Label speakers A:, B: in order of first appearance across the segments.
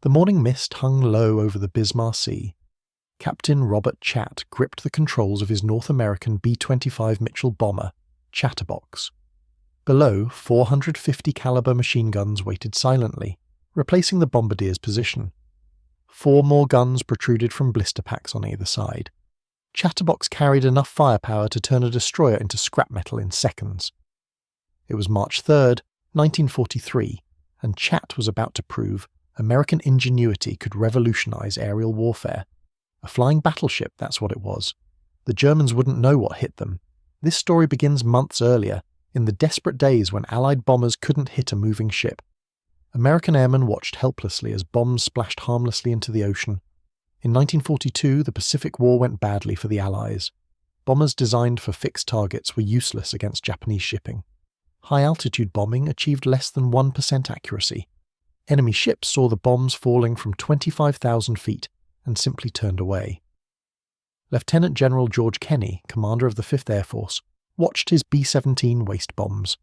A: The morning mist hung low over the Bismarck Sea. Captain Robert Chatt gripped the controls of his North American B-25 Mitchell bomber, Chatterbox. Below, 450 caliber machine guns waited silently, replacing the bombardier's position. 4 more guns protruded from blister packs on either side. Chatterbox carried enough firepower to turn a destroyer into scrap metal in seconds. It was March 3rd, 1943, and Chatt was about to prove American ingenuity could revolutionize aerial warfare. A flying battleship, that's what it was. The Germans wouldn't know what hit them. This story begins months earlier, in the desperate days when Allied bombers couldn't hit a moving ship. American airmen watched helplessly as bombs splashed harmlessly into the ocean. In 1942, the Pacific War went badly for the Allies. Bombers designed for fixed targets were useless against Japanese shipping. High-altitude bombing achieved less than 1% accuracy. Enemy ships saw the bombs falling from 25,000 feet and simply turned away. Lieutenant General George Kenney, commander of the 5th Air Force, watched his B-17 waste bombs.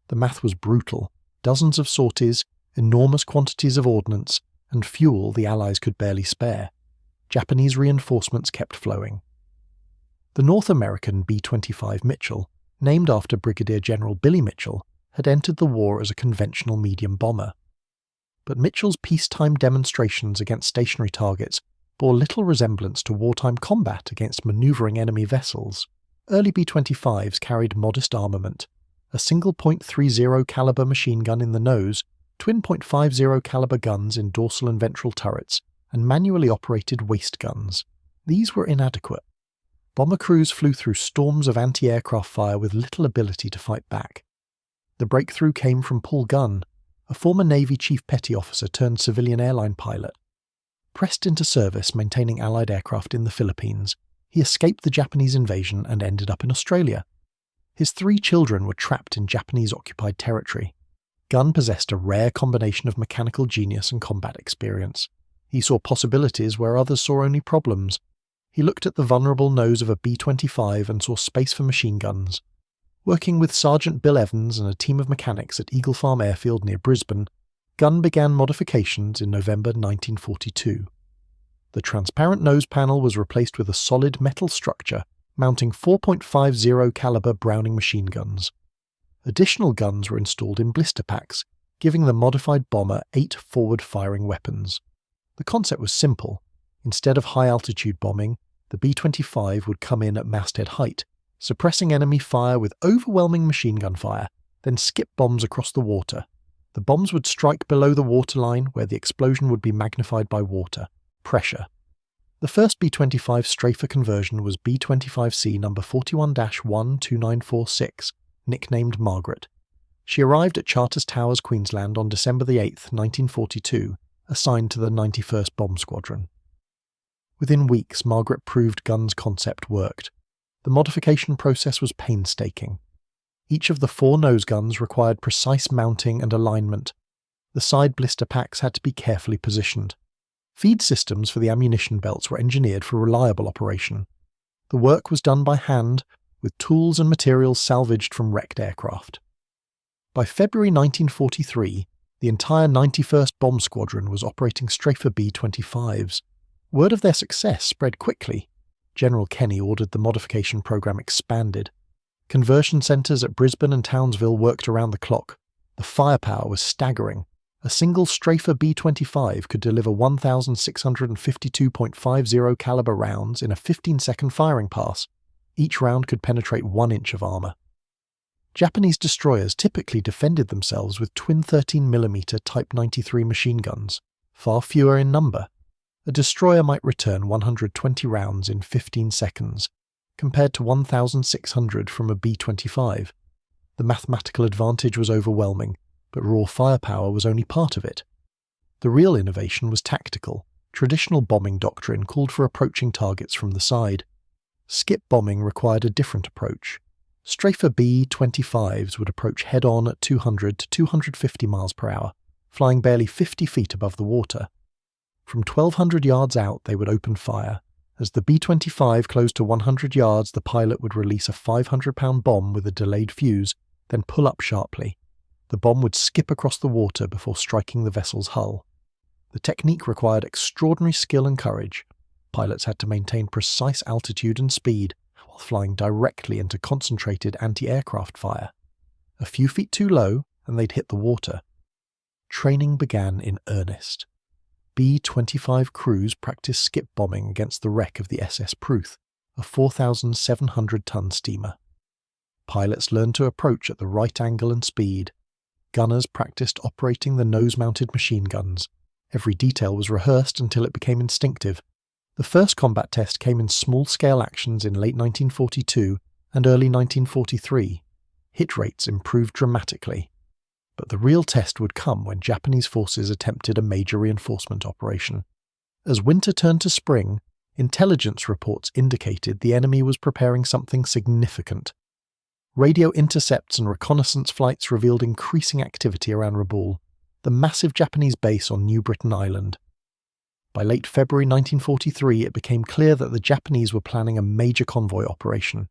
A: The math was brutal. Dozens of sorties, enormous quantities of ordnance, and fuel the Allies could barely spare. Japanese reinforcements kept flowing. The North American B-25 Mitchell, named after Brigadier General Billy Mitchell, had entered the war as a conventional medium bomber. But Mitchell's peacetime demonstrations against stationary targets bore little resemblance to wartime combat against manoeuvring enemy vessels. Early B-25s carried modest armament, a single .30 caliber machine gun in the nose, twin .50 caliber guns in dorsal and ventral turrets, and manually operated waist guns. These were inadequate. Bomber crews flew through storms of anti-aircraft fire with little ability to fight back. The breakthrough came from Paul Gunn, a former Navy Chief Petty Officer turned civilian airline pilot. Pressed into service maintaining Allied aircraft in the Philippines, he escaped the Japanese invasion and ended up in Australia. His 3 children were trapped in Japanese-occupied territory. Gunn possessed a rare combination of mechanical genius and combat experience. He saw possibilities where others saw only problems. He looked at the vulnerable nose of a B-25 and saw space for machine guns. Working with Sergeant Bill Evans and a team of mechanics at Eagle Farm Airfield near Brisbane, Gunn began modifications in November 1942. The transparent nose panel was replaced with a solid metal structure mounting 4.50 caliber Browning machine guns. Additional guns were installed in blister packs, giving the modified bomber 8 forward-firing weapons. The concept was simple. Instead of high-altitude bombing, the B-25 would come in at masthead height, suppressing enemy fire with overwhelming machine gun fire, then skip bombs across the water. The bombs would strike below the waterline where the explosion would be magnified by water, pressure. The first B-25 strafer conversion was B-25C number 41-12946, nicknamed Margaret. She arrived at Charters Towers, Queensland on December 8, 1942, assigned to the 91st Bomb Squadron. Within weeks, Margaret proved Gunn's concept worked. The modification process was painstaking. Each of the 4 nose guns required precise mounting and alignment. The side blister packs had to be carefully positioned. Feed systems for the ammunition belts were engineered for reliable operation. The work was done by hand, with tools and materials salvaged from wrecked aircraft. By February 1943, the entire 91st Bomb Squadron was operating strafer B-25s. Word of their success spread quickly. General Kenney ordered the modification program expanded. Conversion centres at Brisbane and Townsville worked around the clock. The firepower was staggering. A single strafer B-25 could deliver 1,652.50 caliber rounds in a 15-second firing pass. Each round could penetrate 1 inch of armour. Japanese destroyers typically defended themselves with twin 13mm Type 93 machine guns, far fewer in number. A destroyer might return 120 rounds in 15 seconds, compared to 1,600 from a B-25. The mathematical advantage was overwhelming, but raw firepower was only part of it. The real innovation was tactical. Traditional bombing doctrine called for approaching targets from the side. Skip bombing required a different approach. Strafer B-25s would approach head-on at 200 to 250 miles per hour, flying barely 50 feet above the water. From 1,200 yards out, they would open fire. As the B-25 closed to 100 yards, the pilot would release a 500-pound bomb with a delayed fuse, then pull up sharply. The bomb would skip across the water before striking the vessel's hull. The technique required extraordinary skill and courage. Pilots had to maintain precise altitude and speed while flying directly into concentrated anti-aircraft fire. A few feet too low, and they'd hit the water. Training began in earnest. B-25 crews practiced skip bombing against the wreck of the SS Pruth, a 4,700-ton steamer. Pilots learned to approach at the right angle and speed. Gunners practiced operating the nose-mounted machine guns. Every detail was rehearsed until it became instinctive. The first combat test came in small-scale actions in late 1942 and early 1943. Hit rates improved dramatically. But the real test would come when Japanese forces attempted a major reinforcement operation. As winter turned to spring, intelligence reports indicated the enemy was preparing something significant. Radio intercepts and reconnaissance flights revealed increasing activity around Rabaul, the massive Japanese base on New Britain Island. By late February 1943, it became clear that the Japanese were planning a major convoy operation.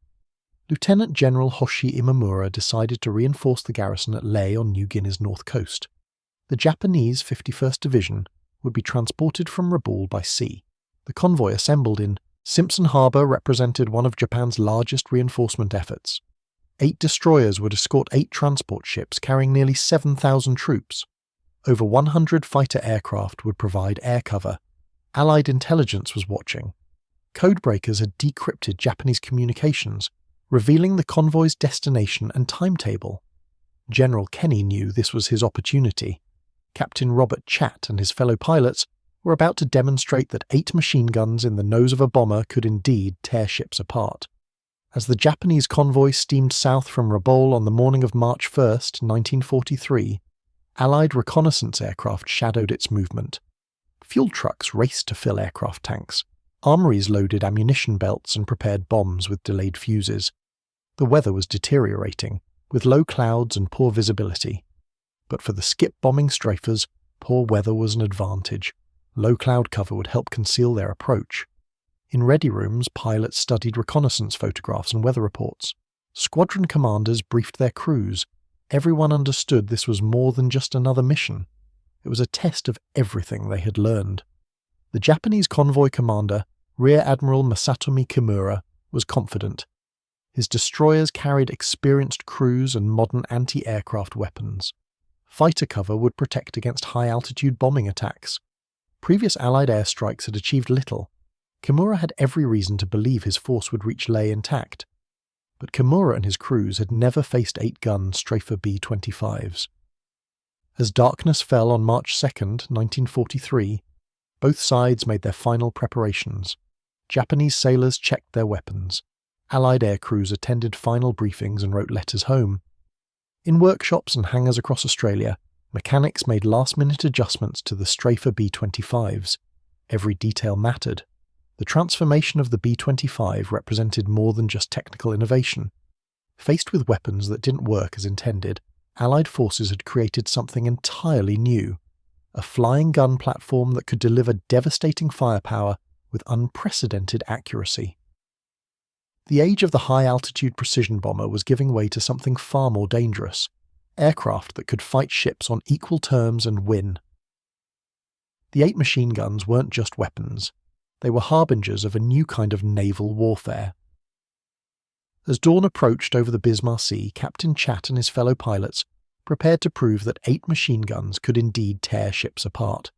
A: Lieutenant General Hoshi Imamura decided to reinforce the garrison at Lae on New Guinea's north coast. The Japanese 51st Division would be transported from Rabaul by sea. The convoy assembled in Simpson Harbour represented one of Japan's largest reinforcement efforts. 8 destroyers would escort 8 transport ships carrying nearly 7,000 troops. Over 100 fighter aircraft would provide air cover. Allied intelligence was watching. Codebreakers had decrypted Japanese communications, revealing the convoy's destination and timetable. General Kenny knew this was his opportunity. Captain Robert Chatt and his fellow pilots were about to demonstrate that 8 machine guns in the nose of a bomber could indeed tear ships apart. As the Japanese convoy steamed south from Rabaul on the morning of March 1, 1943, Allied reconnaissance aircraft shadowed its movement. Fuel trucks raced to fill aircraft tanks. Armories loaded ammunition belts and prepared bombs with delayed fuses. The weather was deteriorating, with low clouds and poor visibility. But for the skip bombing strafers, poor weather was an advantage. Low cloud cover would help conceal their approach. In ready rooms, pilots studied reconnaissance photographs and weather reports. Squadron commanders briefed their crews. Everyone understood this was more than just another mission. It was a test of everything they had learned. The Japanese convoy commander, Rear Admiral Masatomi Kimura, was confident. His destroyers carried experienced crews and modern anti-aircraft weapons. Fighter cover would protect against high-altitude bombing attacks. Previous Allied airstrikes had achieved little. Kimura had every reason to believe his force would reach Lae intact. But Kimura and his crews had never faced 8-gun Strafer B-25s. As darkness fell on March 2, 1943, both sides made their final preparations. Japanese sailors checked their weapons. Allied air crews attended final briefings and wrote letters home. In workshops and hangars across Australia, mechanics made last-minute adjustments to the Strafer B-25s. Every detail mattered. The transformation of the B-25 represented more than just technical innovation. Faced with weapons that didn't work as intended, Allied forces had created something entirely new. A flying gun platform that could deliver devastating firepower with unprecedented accuracy. The age of the high-altitude precision bomber was giving way to something far more dangerous. Aircraft that could fight ships on equal terms and win. The 8 machine guns weren't just weapons. They were harbingers of a new kind of naval warfare. As dawn approached over the Bismarck Sea, Captain Chatt and his fellow pilots prepared to prove that 8 machine guns could indeed tear ships apart.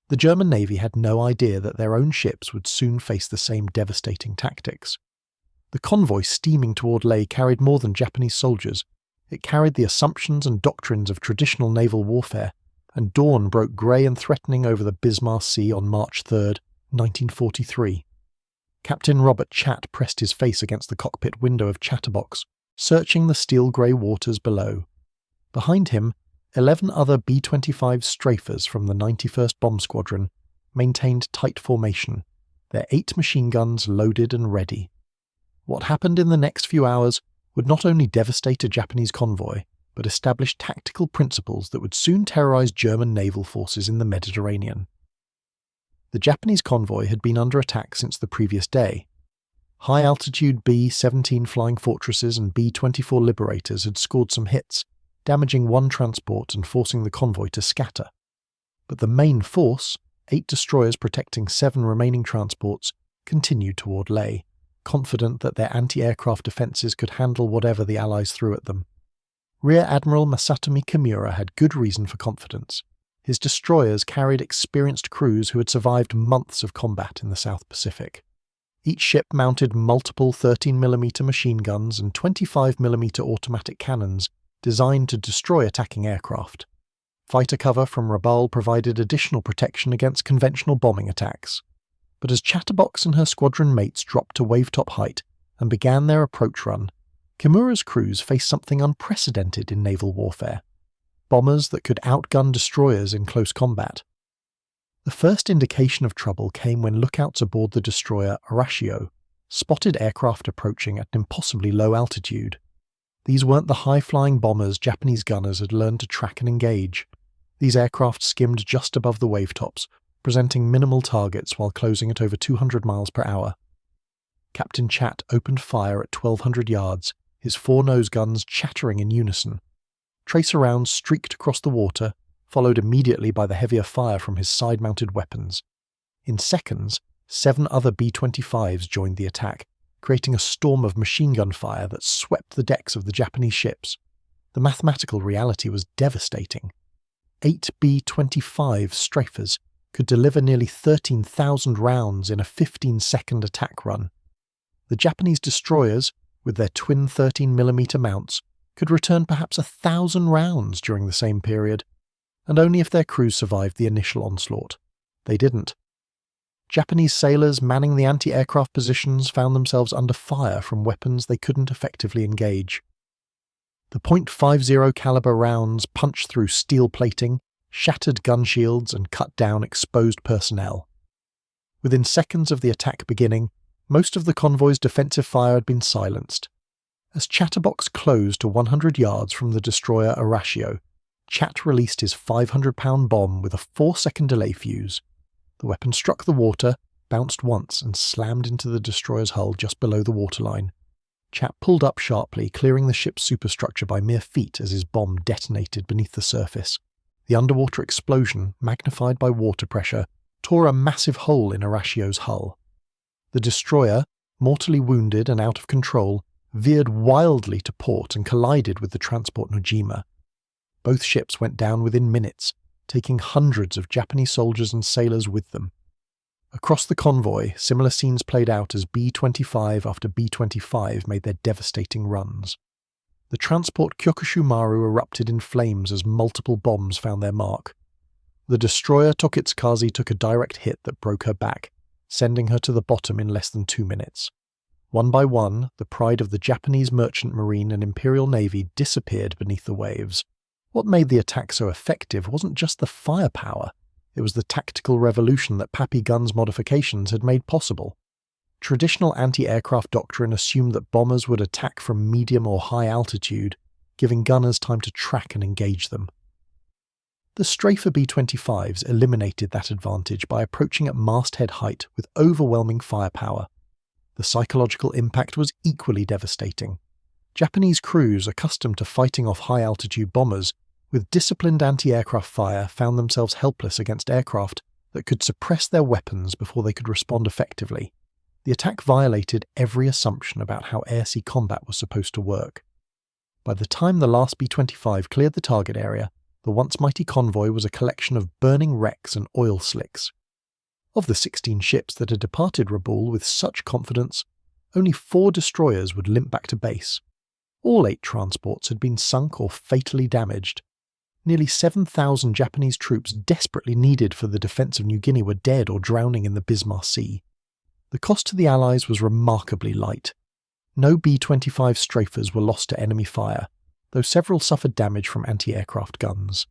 A: The German Navy had no idea that their own ships would soon face the same devastating tactics. The convoy steaming toward Lae carried more than Japanese soldiers. It carried the assumptions and doctrines of traditional naval warfare, and dawn broke grey and threatening over the Bismarck Sea on March 3, 1943. Captain Robert Chatt pressed his face against the cockpit window of Chatterbox, searching the steel-grey waters below. Behind him, 11 other B-25 strafers from the 91st Bomb Squadron maintained tight formation, their 8 machine guns loaded and ready. What happened in the next few hours would not only devastate a Japanese convoy, but establish tactical principles that would soon terrorize German naval forces in the Mediterranean. The Japanese convoy had been under attack since the previous day. High-altitude B-17 Flying Fortresses and B-24 Liberators had scored some hits, damaging one transport and forcing the convoy to scatter. but the main force, 8 destroyers protecting 7 remaining transports, continued toward Leh, confident that their anti-aircraft defences could handle whatever the Allies threw at them. Rear Admiral Masatomi Kimura had good reason for confidence. His destroyers carried experienced crews who had survived months of combat in the South Pacific. Each ship mounted multiple 13mm machine guns and 25mm automatic cannons designed to destroy attacking aircraft. Fighter cover from Rabaul provided additional protection against conventional bombing attacks. But as Chatterbox and her squadron mates dropped to wavetop height and began their approach run, Kimura's crews faced something unprecedented in naval warfare: bombers that could outgun destroyers in close combat. The first indication of trouble came when lookouts aboard the destroyer Arashio spotted aircraft approaching at an impossibly low altitude. These weren't the high-flying bombers Japanese gunners had learned to track and engage. These aircraft skimmed just above the wavetops, presenting minimal targets while closing at over 200 miles per hour. Captain Chat opened fire at 1,200 yards, his 4 nose guns chattering in unison. Tracer rounds streaked across the water, followed immediately by the heavier fire from his side-mounted weapons. In seconds, 7 other B-25s joined the attack, creating a storm of machine gun fire that swept the decks of the Japanese ships. The mathematical reality was devastating. 8 B-25 strafers could deliver nearly 13,000 rounds in a 15-second attack run. The Japanese destroyers, with their twin 13mm mounts, could return perhaps 1,000 rounds during the same period, and only if their crews survived the initial onslaught. They didn't. Japanese sailors manning the anti-aircraft positions found themselves under fire from weapons they couldn't effectively engage. The .50 caliber rounds punched through steel plating, shattered gun shields, and cut down exposed personnel. Within seconds of the attack beginning, most of the convoy's defensive fire had been silenced. As Chatterbox closed to 100 yards from the destroyer Arashio, Chat released his 500-pound bomb with a 4-second delay fuse. The weapon struck the water, bounced once, and slammed into the destroyer's hull just below the waterline. Chat pulled up sharply, clearing the ship's superstructure by mere feet as his bomb detonated beneath the surface. The underwater explosion, magnified by water pressure, tore a massive hole in Arashio's hull. The destroyer, mortally wounded and out of control, veered wildly to port and collided with the transport Nojima. Both ships went down within minutes, taking hundreds of Japanese soldiers and sailors with them. Across the convoy, similar scenes played out as B-25 after B-25 made their devastating runs. The transport Kyokushumaru erupted in flames as multiple bombs found their mark. The destroyer Tokitsukaze took a direct hit that broke her back, sending her to the bottom in less than 2 minutes. One by one, the pride of the Japanese merchant marine and Imperial Navy disappeared beneath the waves. What made the attack so effective wasn't just the firepower, it was the tactical revolution that Pappy Gunn's modifications had made possible. Traditional anti-aircraft doctrine assumed that bombers would attack from medium or high altitude, giving gunners time to track and engage them. The Strafer B-25s eliminated that advantage by approaching at masthead height with overwhelming firepower. The psychological impact was equally devastating. Japanese crews accustomed to fighting off high-altitude bombers with disciplined anti-aircraft fire found themselves helpless against aircraft that could suppress their weapons before they could respond effectively. The attack violated every assumption about how air-sea combat was supposed to work. By the time the last B-25 cleared the target area, the once mighty convoy was a collection of burning wrecks and oil slicks. Of the 16 ships that had departed Rabaul with such confidence, only 4 destroyers would limp back to base. All 8 transports had been sunk or fatally damaged. Nearly 7,000 Japanese troops desperately needed for the defence of New Guinea were dead or drowning in the Bismarck Sea. The cost to the Allies was remarkably light. No B-25 strafers were lost to enemy fire, though several suffered damage from anti-aircraft guns.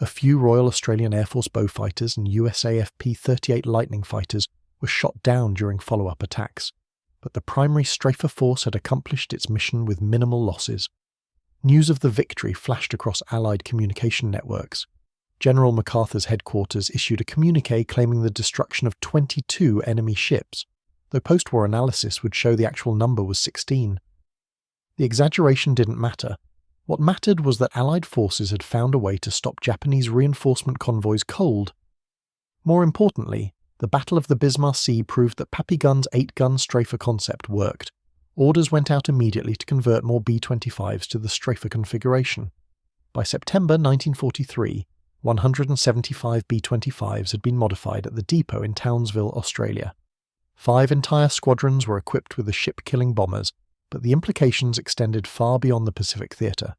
A: A few Royal Australian Air Force Beaufighters and USAF P-38 Lightning fighters were shot down during follow-up attacks, but the primary strafer force had accomplished its mission with minimal losses. News of the victory flashed across Allied communication networks. General MacArthur's headquarters issued a communiqué claiming the destruction of 22 enemy ships, though post-war analysis would show the actual number was 16. The exaggeration didn't matter. What mattered was that Allied forces had found a way to stop Japanese reinforcement convoys cold More importantly, the Battle of the Bismarck Sea proved that Papillon's 8-gun Strafer concept worked. Orders went out immediately to convert more B-25s to the Strafer configuration. By September 1943, 175 B-25s had been modified at the depot in Townsville, Australia. 5 entire squadrons were equipped with the ship-killing bombers, but the implications extended far beyond the Pacific theatre.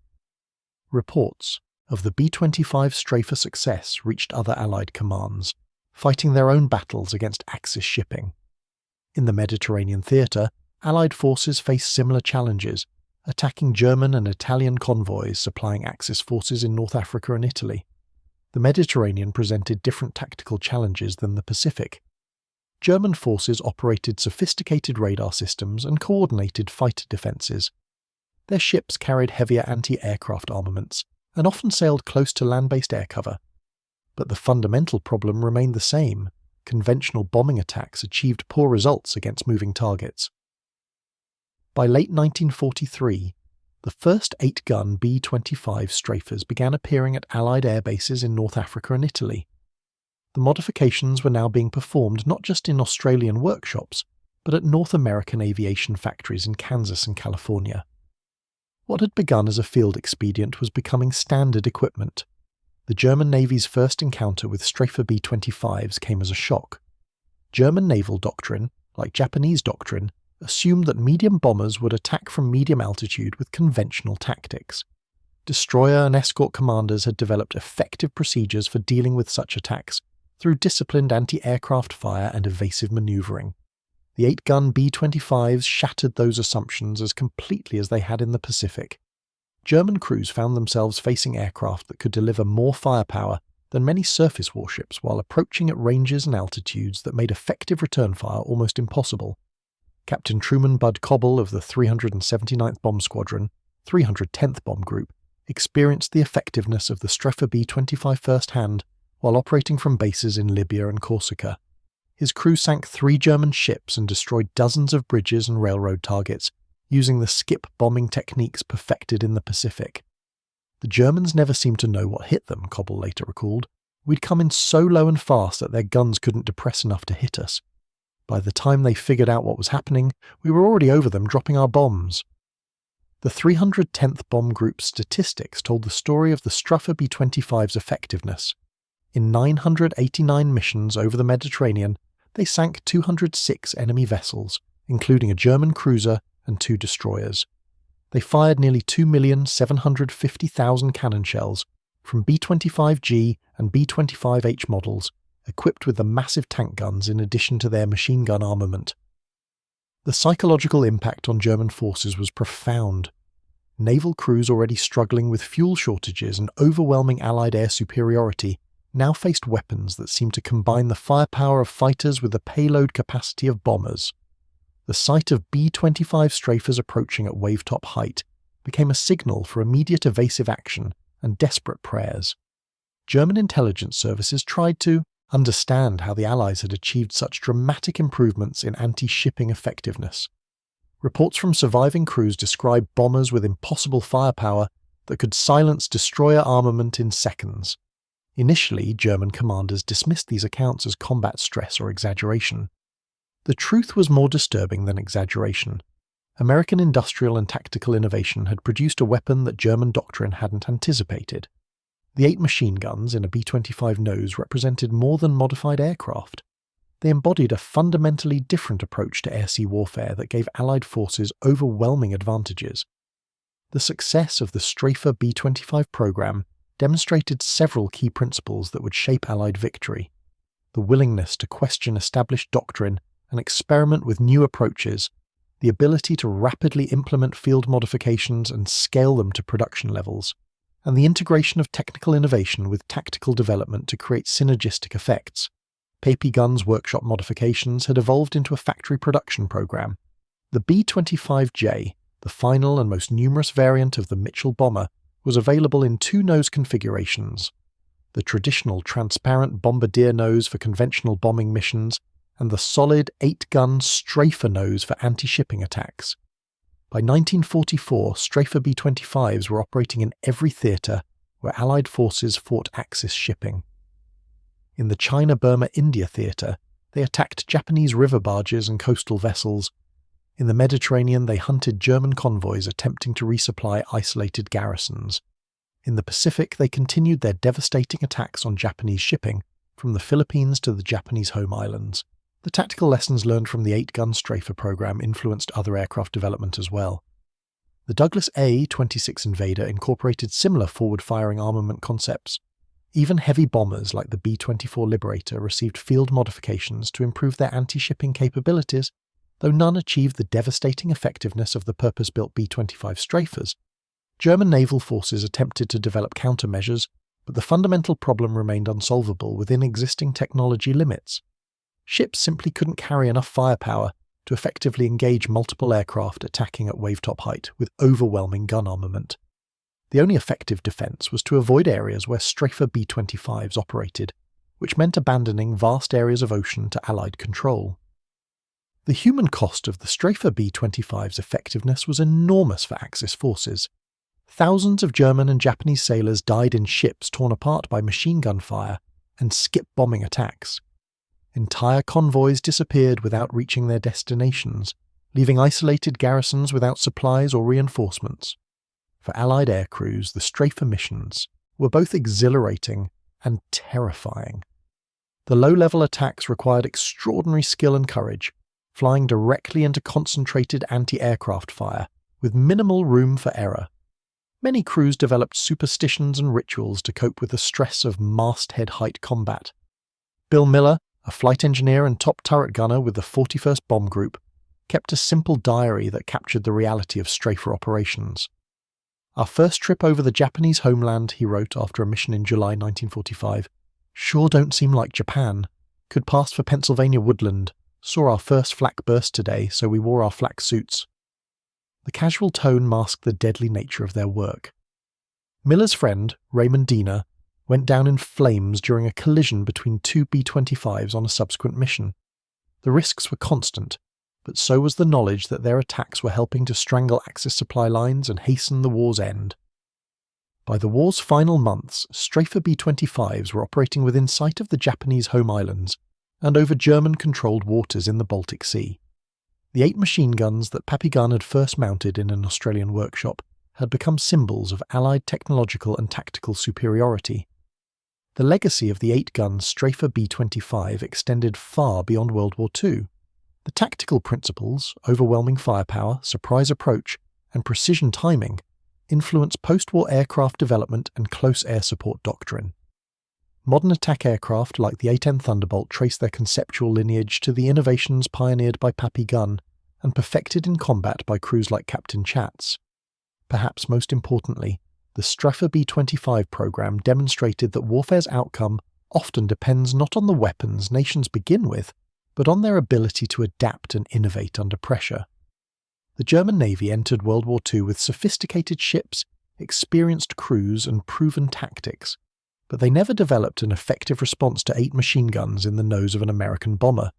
A: Reports of the B-25 Strafer success reached other Allied commands, fighting their own battles against Axis shipping. In the Mediterranean theatre, Allied forces faced similar challenges, attacking German and Italian convoys supplying Axis forces in North Africa and Italy. The Mediterranean presented different tactical challenges than the Pacific. German forces operated sophisticated radar systems and coordinated fighter defences. Their ships carried heavier anti-aircraft armaments and often sailed close to land-based air cover. But the fundamental problem remained the same. Conventional bombing attacks achieved poor results against moving targets. By late 1943, the first 8-gun B-25 Strafers began appearing at Allied air bases in North Africa and Italy. The modifications were now being performed not just in Australian workshops, but at North American aviation factories in Kansas and California. What had begun as a field expedient was becoming standard equipment. The German Navy's first encounter with Strafer B-25s came as a shock. German naval doctrine, like Japanese doctrine, assumed that medium bombers would attack from medium altitude with conventional tactics. Destroyer and escort commanders had developed effective procedures for dealing with such attacks through disciplined anti-aircraft fire and evasive manoeuvring. The 8-gun B-25s shattered those assumptions as completely as they had in the Pacific. German crews found themselves facing aircraft that could deliver more firepower than many surface warships while approaching at ranges and altitudes that made effective return fire almost impossible. Captain Truman Bud Cobble of the 379th Bomb Squadron, 310th Bomb Group, experienced the effectiveness of the Strafer B-25 firsthand while operating from bases in Libya and Corsica. His crew sank 3 German ships and destroyed dozens of bridges and railroad targets, using the skip bombing techniques perfected in the Pacific. The Germans never seemed to know what hit them, Cobble later recalled. We'd come in so low and fast that their guns couldn't depress enough to hit us. By the time they figured out what was happening, we were already over them dropping our bombs. The 310th Bomb Group's statistics told the story of the Strafer B-25's effectiveness. In 989 missions over the Mediterranean, they sank 206 enemy vessels, including a German cruiser and 2 destroyers. They fired nearly 2,750,000 cannon shells from B-25G and B-25H models, equipped with the massive tank guns in addition to their machine gun armament. The psychological impact on German forces was profound. Naval crews already struggling with fuel shortages and overwhelming Allied air superiority now faced weapons that seemed to combine the firepower of fighters with the payload capacity of bombers. The sight of B-25 Strafers approaching at wave-top height became a signal for immediate evasive action and desperate prayers. German intelligence services tried to understand how the Allies had achieved such dramatic improvements in anti-shipping effectiveness. Reports from surviving crews describe bombers with impossible firepower that could silence destroyer armament in seconds. Initially, German commanders dismissed these accounts as combat stress or exaggeration. The truth was more disturbing than exaggeration. American industrial and tactical innovation had produced a weapon that German doctrine hadn't anticipated. The 8 machine guns in a B-25 nose represented more than modified aircraft. They embodied a fundamentally different approach to air-sea warfare that gave Allied forces overwhelming advantages. The success of the Strafer B-25 program demonstrated several key principles that would shape Allied victory: the willingness to question established doctrine and experiment with new approaches, the ability to rapidly implement field modifications and scale them to production levels, and the integration of technical innovation with tactical development to create synergistic effects. Papillon's workshop modifications had evolved into a factory production program. The B-25J, the final and most numerous variant of the Mitchell bomber, was available in 2 nose configurations: the traditional transparent bombardier nose for conventional bombing missions, and the solid 8-gun Strafer nose for anti-shipping attacks. By 1944, Strafer B-25s were operating in every theatre where Allied forces fought Axis shipping. In the China-Burma-India theatre, they attacked Japanese river barges and coastal vessels. In the Mediterranean, they hunted German convoys attempting to resupply isolated garrisons. In the Pacific, they continued their devastating attacks on Japanese shipping, from the Philippines to the Japanese home islands. The tactical lessons learned from the 8-gun Strafer program influenced other aircraft development as well. The Douglas A-26 Invader incorporated similar forward-firing armament concepts. Even heavy bombers like the B-24 Liberator received field modifications to improve their anti-shipping capabilities, though none achieved the devastating effectiveness of the purpose-built B-25 Strafers. German naval forces attempted to develop countermeasures, but the fundamental problem remained unsolvable within existing technology limits. Ships simply couldn't carry enough firepower to effectively engage multiple aircraft attacking at wavetop height with overwhelming gun armament. The only effective defence was to avoid areas where Strafer B-25s operated, which meant abandoning vast areas of ocean to Allied control. The human cost of the Strafer B-25's effectiveness was enormous for Axis forces. Thousands of German and Japanese sailors died in ships torn apart by machine gun fire and skip bombing attacks. Entire convoys disappeared without reaching their destinations, leaving isolated garrisons without supplies or reinforcements. For Allied aircrews, the Strafer missions were both exhilarating and terrifying. The low-level attacks required extraordinary skill and courage, flying directly into concentrated anti-aircraft fire with minimal room for error. Many crews developed superstitions and rituals to cope with the stress of masthead height combat. Bill Miller, a flight engineer and top turret gunner with the 41st Bomb Group, kept a simple diary that captured the reality of Strafer operations. "Our first trip over the Japanese homeland," he wrote after a mission in July 1945, "sure don't seem like Japan. Could pass for Pennsylvania woodland. Saw our first flak burst today, so we wore our flak suits." The casual tone masked the deadly nature of their work. Miller's friend, Raymond Diener, went down in flames during a collision between 2 B-25s on a subsequent mission. The risks were constant, but so was the knowledge that their attacks were helping to strangle Axis supply lines and hasten the war's end. By the war's final months, Strafer B-25s were operating within sight of the Japanese home islands and over German-controlled waters in the Baltic Sea. The 8 machine guns that Pappy Gunn had first mounted in an Australian workshop had become symbols of Allied technological and tactical superiority. The legacy of the 8-gun Strafer B-25 extended far beyond World War II. The tactical principles, overwhelming firepower, surprise approach, and precision timing, influenced post-war aircraft development and close air support doctrine. Modern attack aircraft like the A-10 Thunderbolt trace their conceptual lineage to the innovations pioneered by Pappy Gunn and perfected in combat by crews like Captain Chatz. Perhaps most importantly, the Strafer B-25 program demonstrated that warfare's outcome often depends not on the weapons nations begin with, but on their ability to adapt and innovate under pressure. The German Navy entered World War II with sophisticated ships, experienced crews, and proven tactics, but they never developed an effective response to 8 machine guns in the nose of an American bomber.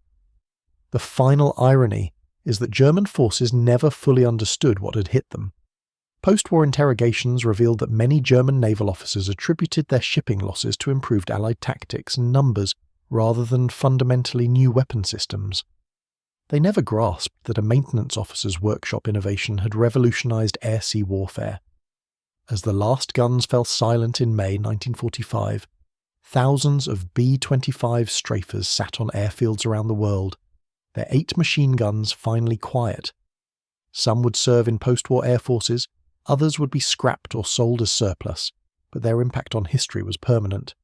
A: The final irony is that German forces never fully understood what had hit them. Post-war interrogations revealed that many German naval officers attributed their shipping losses to improved Allied tactics and numbers rather than fundamentally new weapon systems. They never grasped that a maintenance officer's workshop innovation had revolutionized air-sea warfare. As the last guns fell silent in May 1945, thousands of B-25 Strafers sat on airfields around the world, their 8 machine guns finally quiet. Some would serve in post-war air forces, others would be scrapped or sold as surplus, but their impact on history was permanent.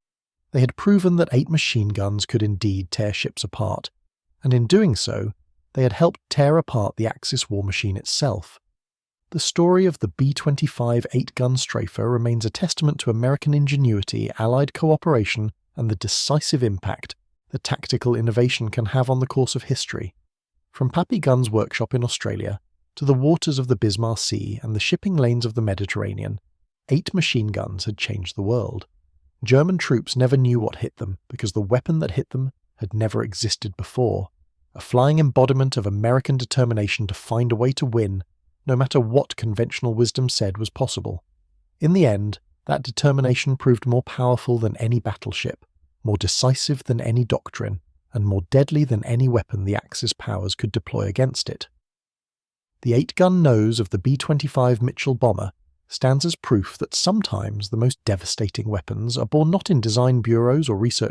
A: They had proven that 8 machine guns could indeed tear ships apart, and in doing so, they had helped tear apart the Axis war machine itself. The story of the B-25 8-gun Strafer remains a testament to American ingenuity, Allied cooperation, and the decisive impact that tactical innovation can have on the course of history. From Pappy Gunn's workshop in Australia to the waters of the Bismarck Sea and the shipping lanes of the Mediterranean, 8 machine guns had changed the world. German troops never knew what hit them because the weapon that hit them had never existed before, a flying embodiment of American determination to find a way to win, no matter what conventional wisdom said was possible. In the end, that determination proved more powerful than any battleship, more decisive than any doctrine, and more deadly than any weapon the Axis powers could deploy against it. The 8-gun nose of the B-25 Mitchell bomber stands as proof that sometimes the most devastating weapons are born not in design bureaus or research